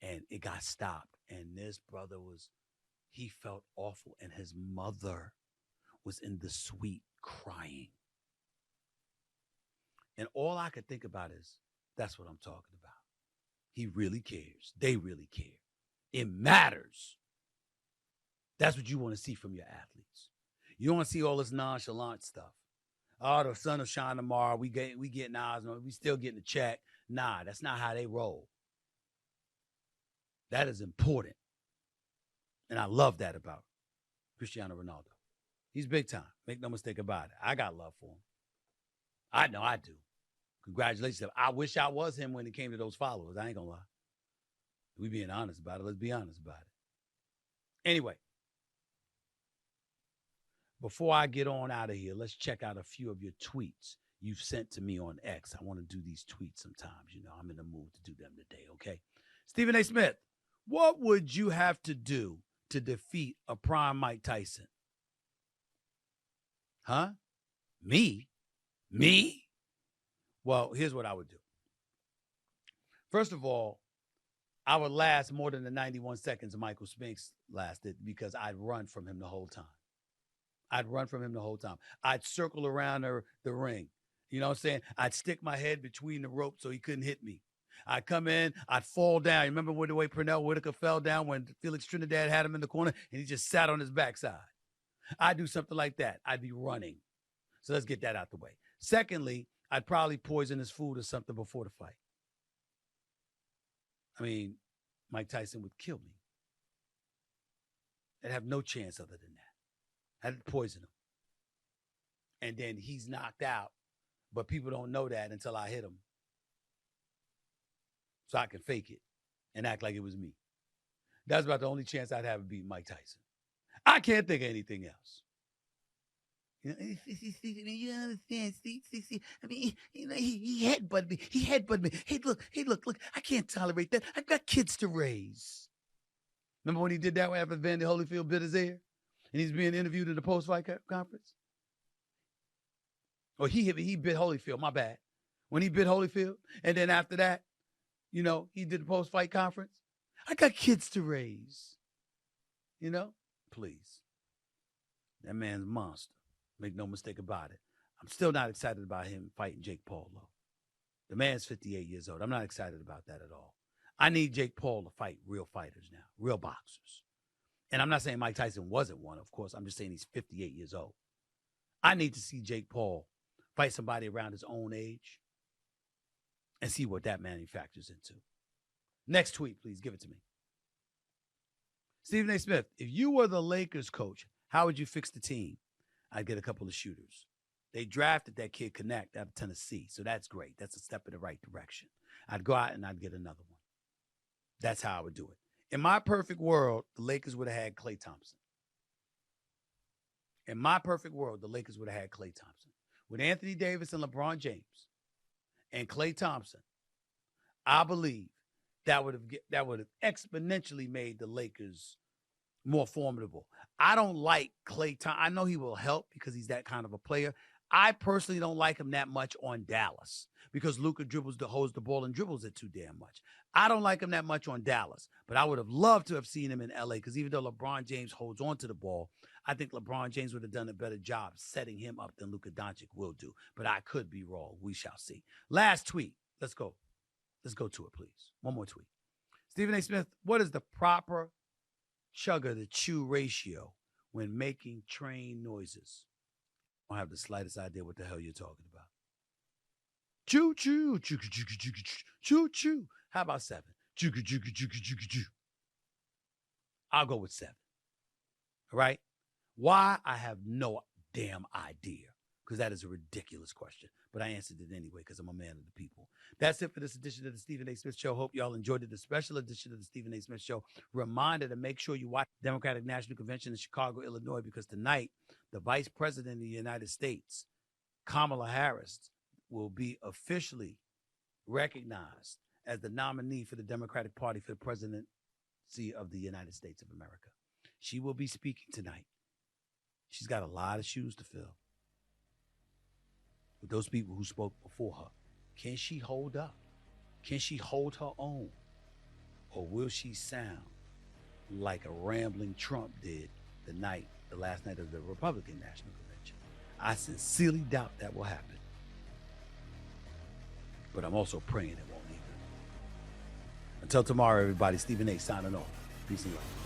and it got stopped. And this brother he felt awful, and his mother was in the suite crying. And all I could think about is, that's what I'm talking about. He really cares. They really care. It matters. That's what you want to see from your athletes. You don't want to see all this nonchalant stuff. Oh, the sun will shine tomorrow. We getting ours. We still getting a check. Nah, that's not how they roll. That is important. And I love that about Cristiano Ronaldo. He's big time. Make no mistake about it. I got love for him. I know I do. Congratulations. I wish I was him when it came to those followers. I ain't gonna lie. We being honest about it. Let's be honest about it. Anyway, before I get on out of here, let's check out a few of your tweets you've sent to me on X. I want to do these tweets sometimes. I'm in the mood to do them today, okay? Stephen A. Smith, what would you have to do to defeat a prime Mike Tyson? Huh? Me? Well, here's what I would do. First of all, I would last more than the 91 seconds Michael Spinks lasted because I'd run from him the whole time. I'd circle around the ring. You know what I'm saying? I'd stick my head between the ropes so he couldn't hit me. I'd come in, I'd fall down. You remember the way Pernell Whitaker fell down when Felix Trinidad had him in the corner and he just sat on his backside? I'd do something like that. I'd be running. So let's get that out the way. Secondly, I'd probably poison his food or something before the fight. I mean, Mike Tyson would kill me. I'd have no chance other than that. I'd poison him. And then he's knocked out, but people don't know that until I hit him. So I can fake it and act like it was me. That's about the only chance I'd have of beating Mike Tyson. I can't think of anything else. You understand? See. I mean, he headbutted me. He headbutted me. Hey, look. I can't tolerate that. I've got kids to raise. Remember when he did that after Vandy Holyfield bit his ear? And he's being interviewed at the post-fight conference? Or he bit Holyfield, my bad. When he bit Holyfield, and then after that, he did the post-fight conference. I got kids to raise. Please. That man's a monster. Make no mistake about it. I'm still not excited about him fighting Jake Paul, though. The man's 58 years old. I'm not excited about that at all. I need Jake Paul to fight real fighters now, real boxers. And I'm not saying Mike Tyson wasn't one, of course. I'm just saying he's 58 years old. I need to see Jake Paul fight somebody around his own age and see what that manufactures into. Next tweet, please. Give it to me. Stephen A. Smith, if you were the Lakers coach, how would you fix the team? I'd get a couple of shooters. They drafted that kid Connect out of Tennessee, so that's great. That's a step in the right direction. I'd go out and I'd get another one. That's how I would do it. In my perfect world, the Lakers would have had Klay Thompson. In my perfect world, the Lakers would have had Klay Thompson. With Anthony Davis and LeBron James and Klay Thompson, I believe that would have exponentially made the Lakers more formidable. I don't like Klay Thompson. I know he will help because he's that kind of a player. I personally don't like him that much on Dallas because Luka holds the ball and dribbles it too damn much. I don't like him that much on Dallas, but I would have loved to have seen him in LA because even though LeBron James holds on to the ball, I think LeBron James would have done a better job setting him up than Luka Doncic will do. But I could be wrong. We shall see. Last tweet. Let's go. Let's go to it, please. One more tweet. Stephen A. Smith, what is the proper chugger to chew ratio when making train noises? I don't have the slightest idea what the hell you're talking about. Choo choo, choo choo choo choo choo choo. How about 7? Choo choo choo choo choo choo. I'll go with 7. All right. Why? I have no damn idea because that is a ridiculous question. But I answered it anyway because I'm a man of the people. That's it for this edition of the Stephen A. Smith Show. Hope y'all enjoyed it. The special edition of the Stephen A. Smith Show. Reminder to make sure you watch the Democratic National Convention in Chicago, Illinois, because tonight the Vice President of the United States, Kamala Harris, will be officially recognized as the nominee for the Democratic Party for the presidency of the United States of America. She will be speaking tonight. She's got a lot of shoes to fill with those people who spoke before her. Can she hold up? Can she hold her own? Or will she sound like a rambling Trump did the last night of the Republican National Convention? I sincerely doubt that will happen. But I'm also praying it won't either. Until tomorrow, everybody, Stephen A. signing off. Peace and love.